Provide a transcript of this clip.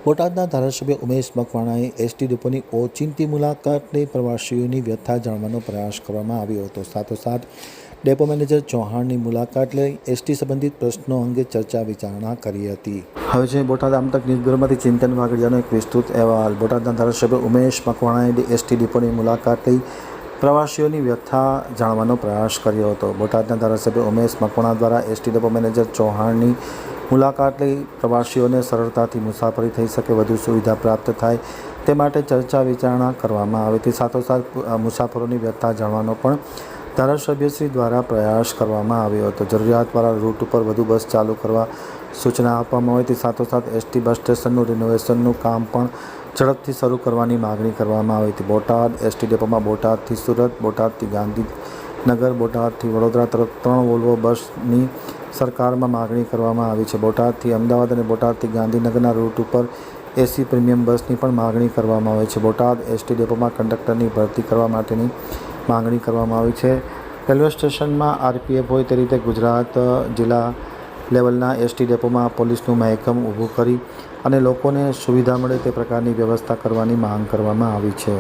બોટાદના ધારાસભ્ય ઉમેશ મકવાણાએ એસટી ડેપોની ઓચિંતી મુલાકાત લઈ પ્રવાસીઓની વ્યથા જાણવાનો પ્રયાસ કરવામાં આવ્યો હતો। સાથોસાથ ડેપો મેનેજર ચૌહાણની મુલાકાત લઈ એસટી સંબંધિત પ્રશ્નો અંગે ચર્ચા વિચારણા કરી હતી। હવે છે બોટાદ આમતક ન્યૂઝબ્યુરોમાંથી ચિંતન વાગડિયાનો એક વિસ્તૃત અહેવાલ। બોટાદના ધારાસભ્ય ઉમેશ મકવાણાએ એસટી ડેપોની મુલાકાત લઈ પ્રવાસીઓની વ્યથા જાણવાનો પ્રયાસ કર્યો હતો। બોટાદના ધારાસભ્ય ઉમેશ મકવાણા દ્વારા એસટી ડેપો મેનેજર ચૌહાણની મુલાકાત લઈ પ્રવાસીઓને સરળતાથી મુસાફરી થઈ શકે, વધુ સુવિધા પ્રાપ્ત થાય તે માટે ચર્ચા વિચારણા કરવામાં આવી હતી। સાથોસાથ મુસાફરોની વ્યથા જાણવાનો પણ ધારાસભ્યશ્રી દ્વારા પ્રયાસ કરવામાં આવ્યો હતો। જરૂરિયાતવાળા રૂટ ઉપર વધુ બસ ચાલુ કરવા સૂચના આપવામાં આવી હતી। સાથોસાથ એસટી બસ સ્ટેશનનું રિનોવેશનનું કામ પણ ઝડપથી શરૂ કરવાની માગણી કરવામાં આવી હતી। બોટાદ એસટી ડેપોમાં બોટાદથી સુરત, બોટાદથી ગાંધીનગર, બોટાદથી વડોદરા તરફ 3 વોલ્વો બસની સરકારમાં માગણી કરવામાં આવી છે। બોટાદથી અમદાવાદ અને બોટાદથી ગાંધીનગરના રૂટ ઉપર એસી પ્રીમિયમ બસની પણ માગણી કરવામાં આવી છે। બોટાદ એસટી ડેપોમાં કંડક્ટરની ભરતી કરવા માટેની માગણી કરવામાં આવી છે। રેલવે સ્ટેશનમાં આરપીએફ હોય તે રીતે ગુજરાત જિલ્લા લેવલના એસટી ડેપોમાં પોલીસનું મહેકમ ઊભું કરી અને લોકોને સુવિધા મળે તે પ્રકારની વ્યવસ્થા કરવાની માંગ કરવામાં આવી છે।